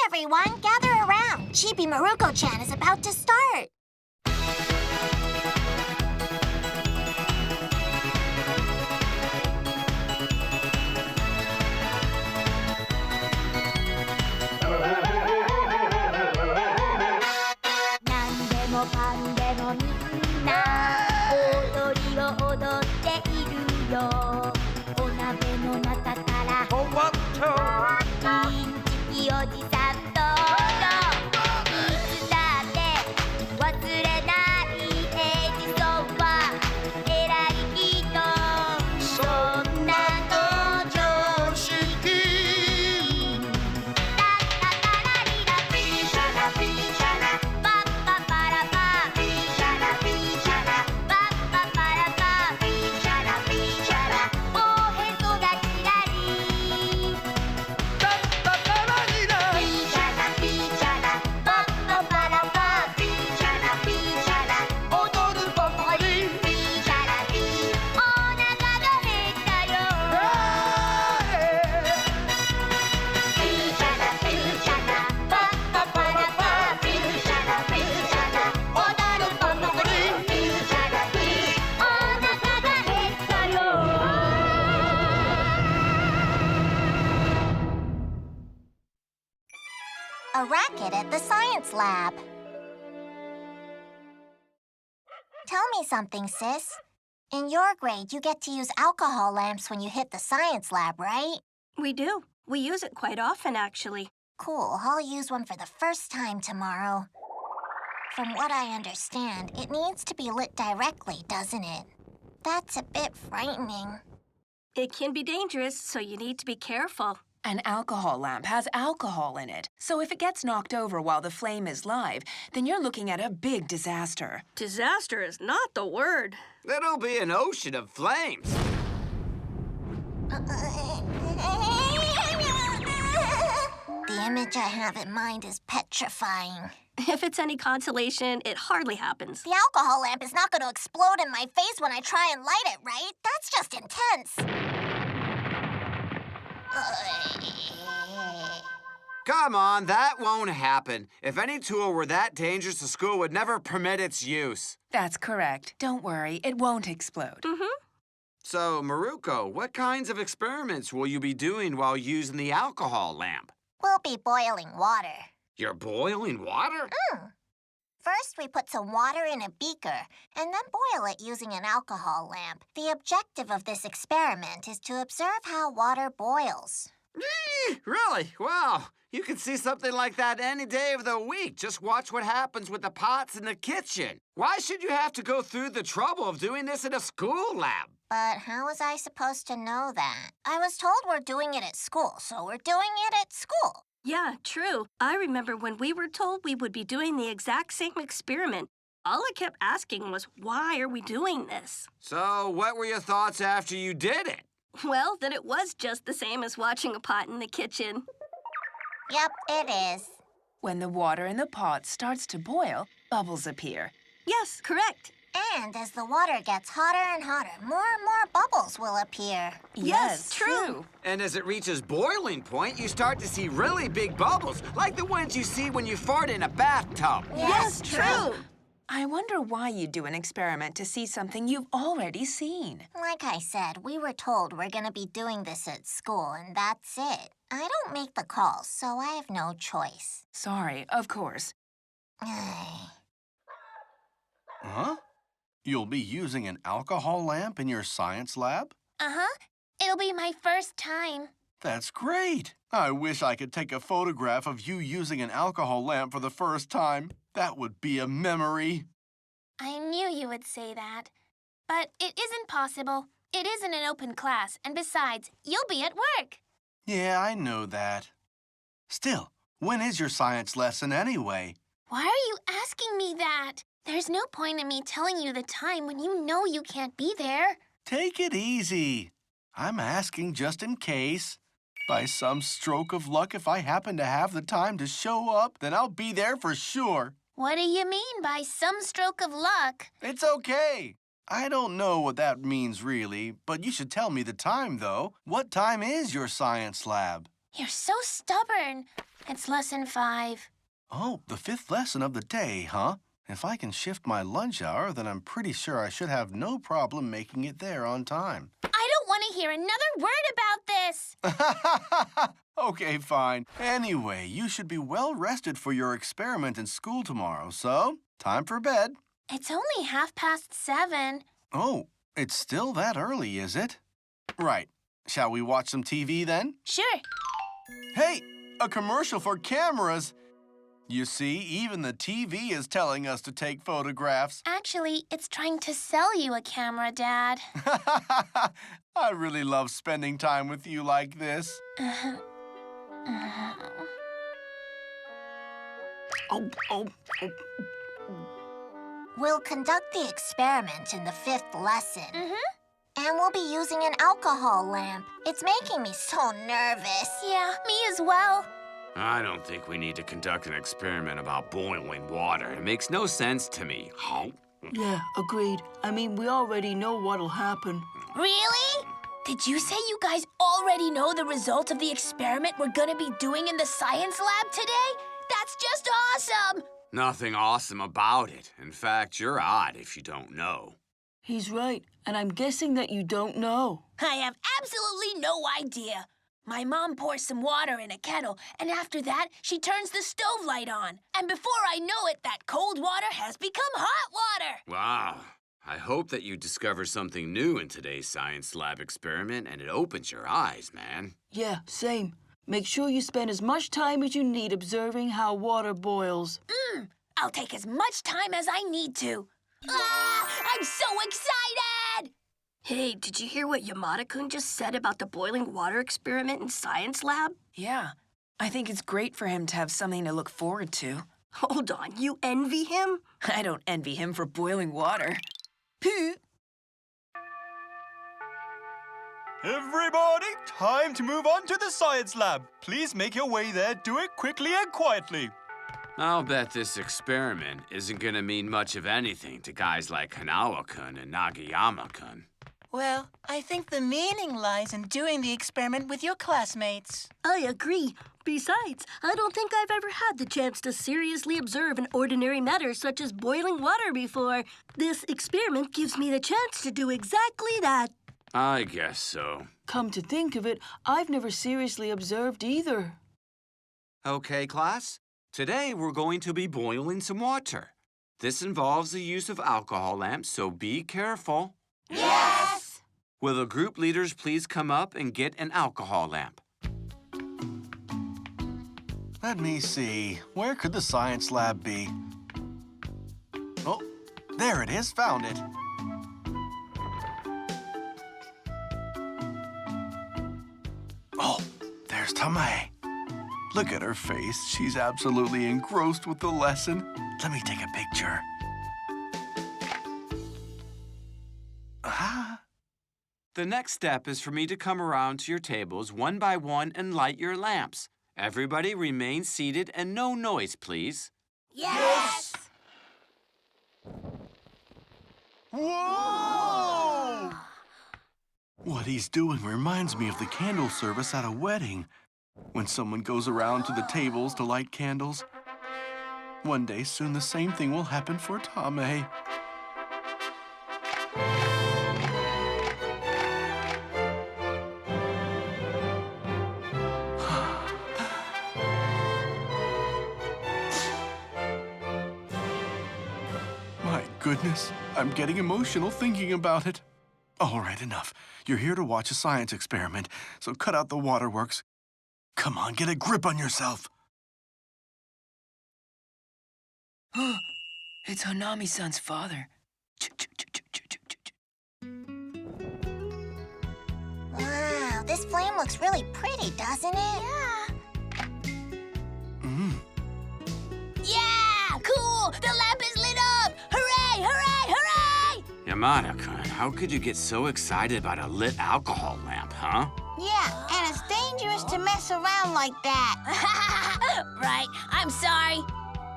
everyone, gather around. Chibi Maruko Chan is about to start. A racket at the science lab. Tell me something, sis. In your grade, you get to use alcohol lamps when you hit the science lab, right? We do. We use it quite often, actually. Cool. I'll use one for the first time tomorrow. From what I understand, it needs to be lit directly, doesn't it? That's a bit frightening. It can be dangerous, so you need to be careful. An alcohol lamp has alcohol in it, so if it gets knocked over while the flame is live, then you're looking at a big disaster. Disaster is not the word. It'll be an ocean of flames. The image I have in mind is petrifying. If it's any consolation, it hardly happens. The alcohol lamp is not going to explode in my face when I try and light it, right? That's just intense. Come on, that won't happen. If any tool were that dangerous, the school would never permit its use. That's correct. Don't worry, it won't explode. So, Maruko, what kinds of experiments will you be doing while using the alcohol lamp? We'll be boiling water. You're boiling water? First, we put some water in a beaker and then boil it using an alcohol lamp. The objective of this experiment is to observe how water boils. Really? Wow. You can see something like that any day of the week. Just watch what happens with the pots in the kitchen. Why should you have to go through the trouble of doing this in a school lab? But how was I supposed to know that? I was told we're doing it at school, so we're doing it at school. Yeah, true. I remember when we were told we would be doing the exact same experiment. All I kept asking was, why are we doing this? So, what were your thoughts after you did it? Well, that it was just the same as watching a pot in the kitchen. Yep, it is. When the water in the pot starts to boil, bubbles appear. Yes, correct. And as the water gets hotter and hotter, more and more bubbles will appear. Yes, true. And as it reaches boiling point, you start to see really big bubbles, like the ones you see when you fart in a bathtub. Yes, true. I wonder why you do an experiment to see something you've already seen. Like I said, we were told we're gonna be doing this at school, and that's it. I don't make the calls, so I have no choice. Sorry, of course. Huh? You'll be using an alcohol lamp in your science lab? Uh-huh. It'll be my first time. That's great. I wish I could take a photograph of you using an alcohol lamp for the first time. That would be a memory. I knew you would say that. But it isn't possible. It isn't an open class, and besides, you'll be at work. Yeah, I know that. Still, when is your science lesson anyway? Why are you asking me that? There's no point in me telling you the time when you know you can't be there. Take it easy. I'm asking just in case. By some stroke of luck, if I happen to have the time to show up, then I'll be there for sure. What do you mean by some stroke of luck? It's okay. I don't know what that means really, but you should tell me the time, though. What time is your science lab? You're so stubborn. It's lesson 5. Oh, the 5th lesson of the day, huh? If I can shift my lunch hour, then I'm pretty sure I should have no problem making it there on time. I don't want to hear another word about this. Okay, fine. Anyway, you should be well rested for your experiment in school tomorrow, so time for bed. It's only 7:30. Oh, it's still that early, is it? Right. Shall we watch some TV then? Sure. Hey, a commercial for cameras. You see, even the TV is telling us to take photographs. Actually, it's trying to sell you a camera, Dad. I really love spending time with you like this. We'll conduct the experiment in the 5th lesson. Mm-hmm. And we'll be using an alcohol lamp. It's making me so nervous. Yeah, me as well. I don't think we need to conduct an experiment about boiling water. It makes no sense to me. Yeah, agreed. I mean, we already know what'll happen. Really? Did you say you guys already know the result of the experiment we're gonna be doing in the science lab today? That's just awesome! Nothing awesome about it. In fact, you're odd if you don't know. He's right, and I'm guessing that you don't know. I have absolutely no idea. My mom pours some water in a kettle, and after that, she turns the stove light on. And before I know it, that cold water has become hot water. Wow. I hope that you discover something new in today's science lab experiment and it opens your eyes, man. Yeah, same. Make sure you spend as much time as you need observing how water boils. I'll take as much time as I need to. Ah, I'm so excited! Hey, did you hear what Yamada-kun just said about the boiling water experiment in science lab? Yeah, I think it's great for him to have something to look forward to. Hold on, you envy him? I don't envy him for boiling water. Everybody, time to move on to the science lab. Please make your way there. Do it quickly and quietly. I'll bet this experiment isn't gonna mean much of anything to guys like Hanawa-kun and Nagayama-kun. Well, I think the meaning lies in doing the experiment with your classmates. I agree. Besides, I don't think I've ever had the chance to seriously observe an ordinary matter such as boiling water before. This experiment gives me the chance to do exactly that. I guess so. Come to think of it, I've never seriously observed either. Okay, class. Today we're going to be boiling some water. This involves the use of alcohol lamps, so be careful. Yes! Will the group leaders please come up and get an alcohol lamp? Let me see. Where could the science lab be? Oh, there it is. Found it. Oh, there's Tamae. Look at her face. She's absolutely engrossed with the lesson. Let me take a picture. The next step is for me to come around to your tables one by one and light your lamps. Everybody remain seated and no noise, please. Yes! Whoa! What he's doing reminds me of the candle service at a wedding, when someone goes around to the tables to light candles. One day soon the same thing will happen for Tamae. My goodness, I'm getting emotional thinking about it. All right, enough. You're here to watch a science experiment, so cut out the waterworks. Come on, get a grip on yourself. It's Hanami-san's father. Wow, this flame looks really pretty, doesn't it? Yeah! Cool! The lamp is lit up! Hooray! Hooray! Hooray! Yamada-kun, how could you get so excited about a lit alcohol lamp, huh? Yeah, and it's dangerous to mess around like that. Right, I'm sorry.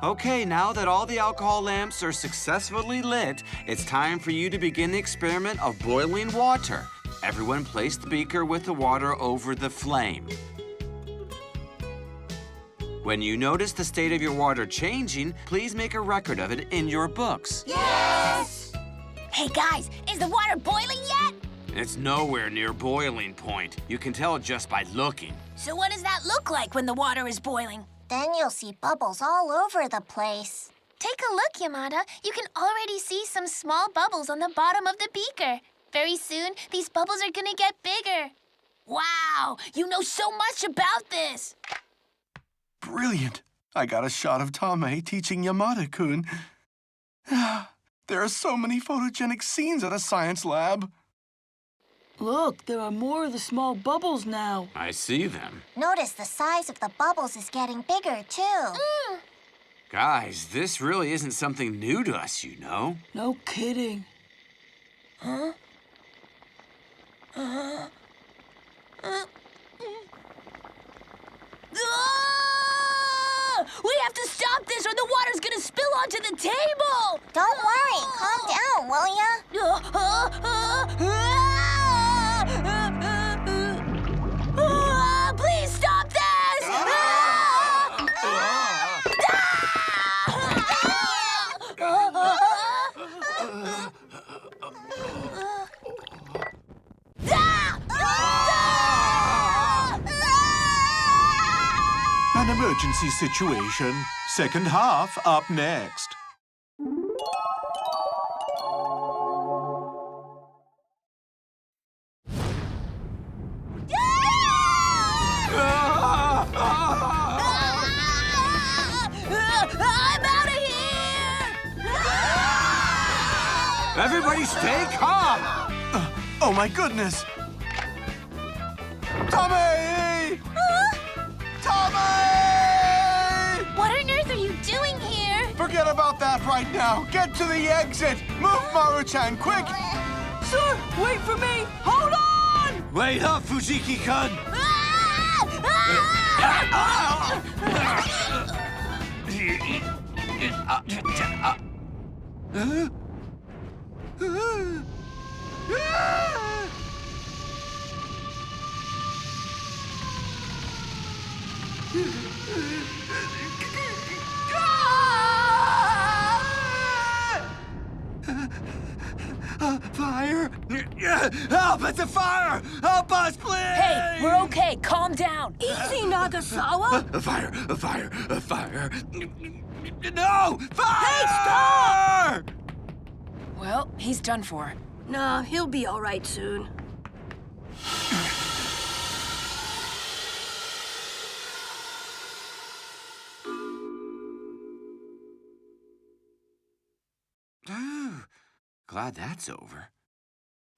Okay, now that all the alcohol lamps are successfully lit, it's time for you to begin the experiment of boiling water. Everyone place the beaker with the water over the flame. When you notice the state of your water changing, please make a record of it in your books. Yes! Hey, guys, is the water boiling yet? It's nowhere near boiling point. You can tell just by looking. So what does that look like when the water is boiling? Then you'll see bubbles all over the place. Take a look, Yamada. You can already see some small bubbles on the bottom of the beaker. Very soon, these bubbles are gonna get bigger. Wow, you know so much about this. Brilliant. I got a shot of Tamae teaching Yamada-kun. There are so many photogenic scenes at a science lab. Look, there are more of the small bubbles now. I see them. Notice the size of the bubbles is getting bigger, too. Guys, this really isn't something new to us, you know. No kidding. Huh? We have to stop this or the water's gonna spill onto the table! Don't worry. Calm down, will ya? Please stop this! An emergency situation. Second half up next. I'm out of here! Everybody stay calm! Oh my goodness! Tamae! Tamae! What on earth are you doing here? Forget about that right now. Get to the exit. Move, Maru-chan, quick! Sir, wait for me! Hold on! Wait up, Fujiki-kun! Fire! Help! It's a fire! Help us, please! Hey, we're okay. Calm down. Easy, Nagasawa. A fire! A fire! A fire! No! Fire! Hey, stop! Well, he's done for. Nah, he'll be all right soon. Glad that's over.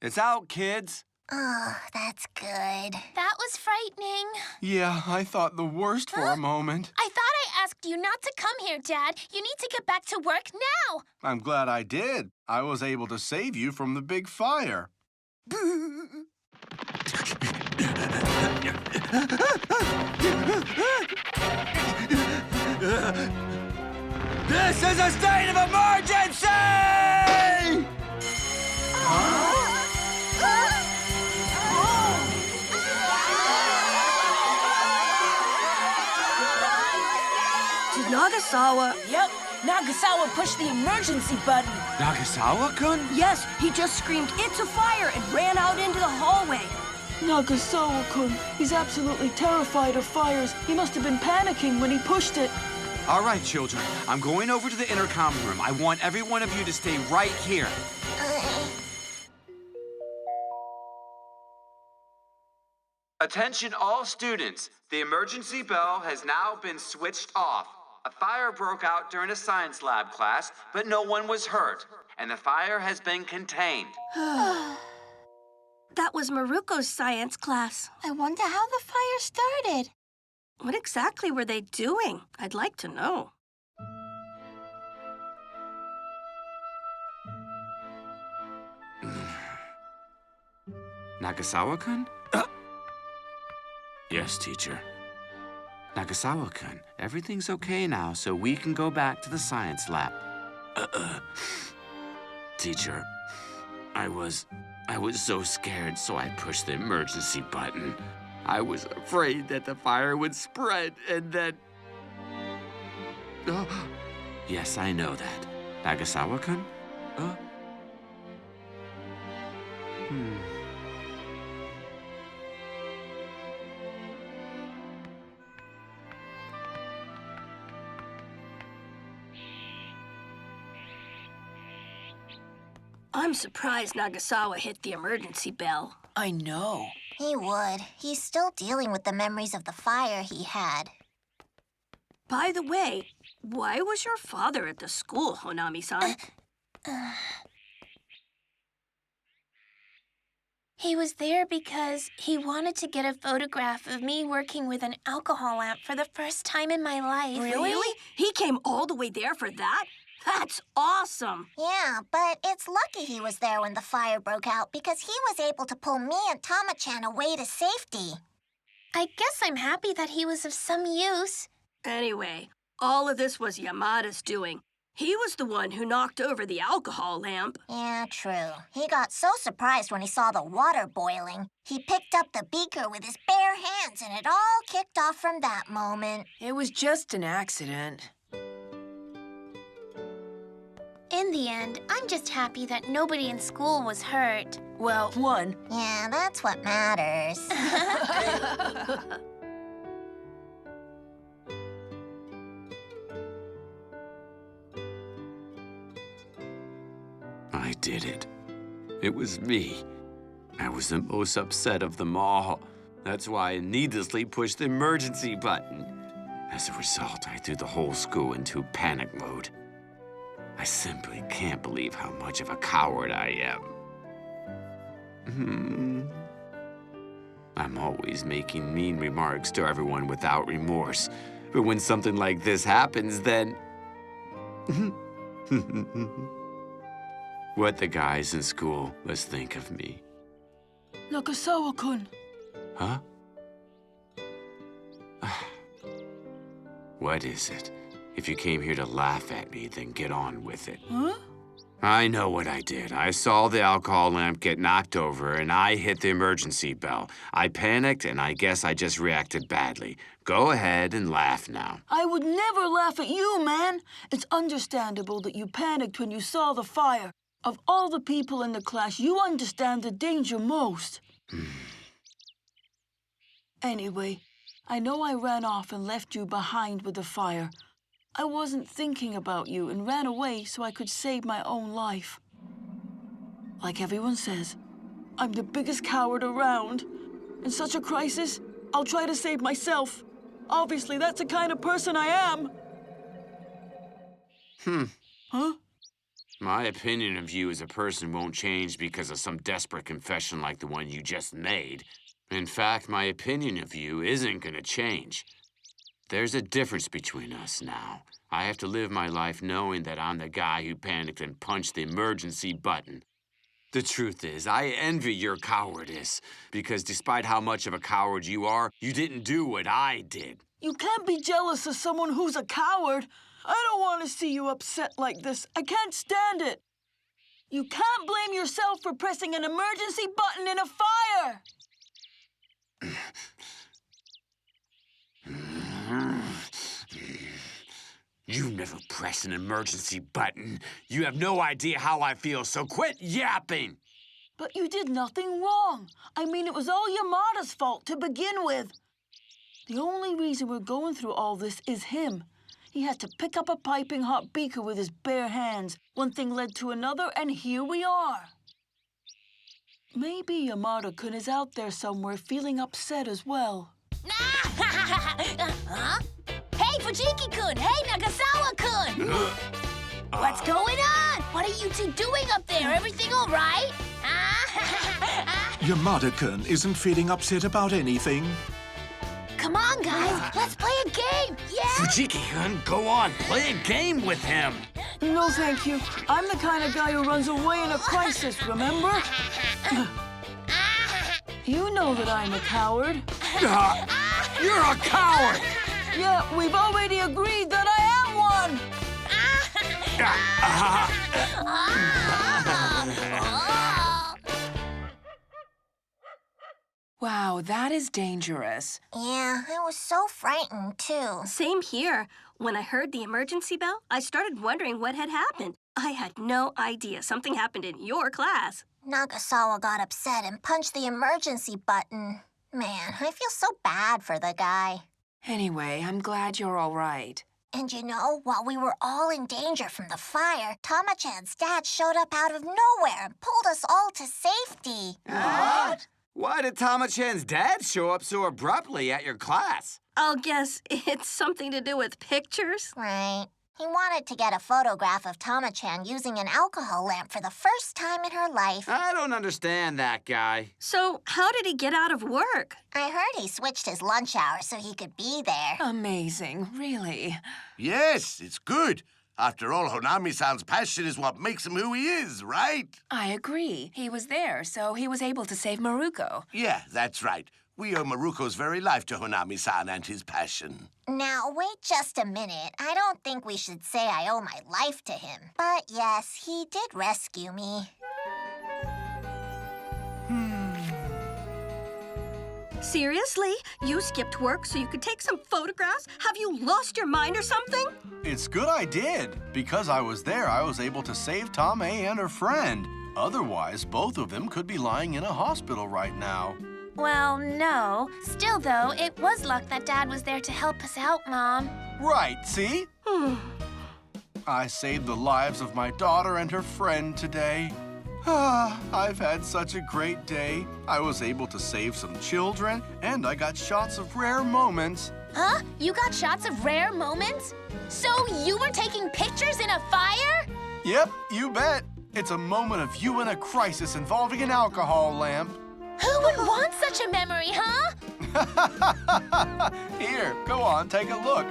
It's out, kids. Oh, that's good. That was frightening. Yeah, I thought the worst for a moment. I thought I asked you not to come here, Dad. You need to get back to work now. I'm glad I did. I was able to save you from the big fire. This is a state of emergency! To Nagasawa. Yep, Nagasawa pushed the emergency button. Nagasawa-kun? Yes, he just screamed, "It's a fire!" and ran out into the hallway. Nagasawa-kun, he's absolutely terrified of fires. He must have been panicking when he pushed it. All right, children. I'm going over to the intercom room. I want every one of you to stay right here. Attention all students. The emergency bell has now been switched off. A fire broke out during a science lab class, but no one was hurt, and the fire has been contained. That was Maruko's science class. I wonder how the fire started. What exactly were they doing? I'd like to know. Nagasawa-kun? Yes, teacher. Nagasawa-kun, everything's okay now, so we can go back to the science lab. Teacher, I was so scared, so I pushed the emergency button. I was afraid that the fire would spread and then... Yes, I know that. Nagasawa-kun? I'm surprised Nagasawa hit the emergency bell. I know. He would. He's still dealing with the memories of the fire he had. By the way, why was your father at the school, Honami-san? He was there because he wanted to get a photograph of me working with an alcohol lamp for the first time in my life. Really? He came all the way there for that? That's awesome! Yeah, but it's lucky he was there when the fire broke out because he was able to pull me and Tama-chan away to safety. I guess I'm happy that he was of some use. Anyway, all of this was Yamada's doing. He was the one who knocked over the alcohol lamp. Yeah, true. He got so surprised when he saw the water boiling. He picked up the beaker with his bare hands, and it all kicked off from that moment. It was just an accident. In the end, I'm just happy that nobody in school was hurt. Well, one. Yeah, that's what matters. I did it. It was me. I was the most upset of them all. That's why I needlessly pushed the emergency button. As a result, I threw the whole school into panic mode. I simply can't believe how much of a coward I am. I'm always making mean remarks to everyone without remorse. But when something like this happens, then... what the guys in school must think of me. Nagasawa-kun. Huh? What is it? If you came here to laugh at me, then get on with it. Huh? I know what I did. I saw the alcohol lamp get knocked over, and I hit the emergency bell. I panicked, and I guess I just reacted badly. Go ahead and laugh now. I would never laugh at you, man. It's understandable that you panicked when you saw the fire. Of all the people in the class, you understand the danger most. Anyway, I know I ran off and left you behind with the fire. I wasn't thinking about you and ran away so I could save my own life. Like everyone says, I'm the biggest coward around. In such a crisis, I'll try to save myself. Obviously, that's the kind of person I am. Huh? My opinion of you as a person won't change because of some desperate confession like the one you just made. In fact, my opinion of you isn't gonna change. There's a difference between us now. I have to live my life knowing that I'm the guy who panicked and punched the emergency button. The truth is, I envy your cowardice, because despite how much of a coward you are, you didn't do what I did. You can't be jealous of someone who's a coward. I don't want to see you upset like this. I can't stand it. You can't blame yourself for pressing an emergency button in a fire. You never press an emergency button. You have no idea how I feel, so quit yapping. But you did nothing wrong. I mean, it was all Yamada's fault to begin with. The only reason we're going through all this is him. He had to pick up a piping hot beaker with his bare hands. One thing led to another, and here we are. Maybe Yamada-kun is out there somewhere feeling upset as well. Huh? Hey, Fujiki-kun! Hey, Nagasawa-kun! What's going on? What are you two doing up there? Everything all right? Yamada-kun isn't feeling upset about anything. Come on, guys. Let's play a game. Yeah? Fujiki-kun, go on. Play a game with him. No, thank you. I'm the kind of guy who runs away in a crisis, remember? You know that I'm a coward. You're a coward! Yeah, we've already agreed that I am one! Wow, that is dangerous. Yeah, I was so frightened, too. Same here. When I heard the emergency bell, I started wondering what had happened. I had no idea something happened in your class. Nagasawa got upset and punched the emergency button. Man, I feel so bad for the guy. Anyway, I'm glad you're all right. And you know, while we were all in danger from the fire, Tama-chan's dad showed up out of nowhere and pulled us all to safety. What? Why did Tama-chan's dad show up so abruptly at your class? I'll guess it's something to do with pictures. Right. He wanted to get a photograph of Tama-chan using an alcohol lamp for the first time in her life. I don't understand that guy. So, how did he get out of work? I heard he switched his lunch hour so he could be there. Amazing, really. Yes, it's good. After all, Honami-san's passion is what makes him who he is, right? I agree. He was there, so he was able to save Maruko. Yeah, that's right. We owe Maruko's very life to Honami-san and his passion. Now, wait just a minute. I don't think we should say I owe my life to him. But yes, he did rescue me. Seriously? You skipped work so you could take some photographs? Have you lost your mind or something? It's good I did. Because I was there, I was able to save Tamae and her friend. Otherwise, both of them could be lying in a hospital right now. Well, no. Still, though, it was luck that Dad was there to help us out, Mom. Right, see? I saved the lives of my daughter and her friend today. I've had such a great day. I was able to save some children, and I got shots of rare moments. Huh? You got shots of rare moments? So you were taking pictures in a fire? Yep, you bet. It's a moment of you in a crisis involving an alcohol lamp. Who would want such a memory, huh? Here, go on, take a look.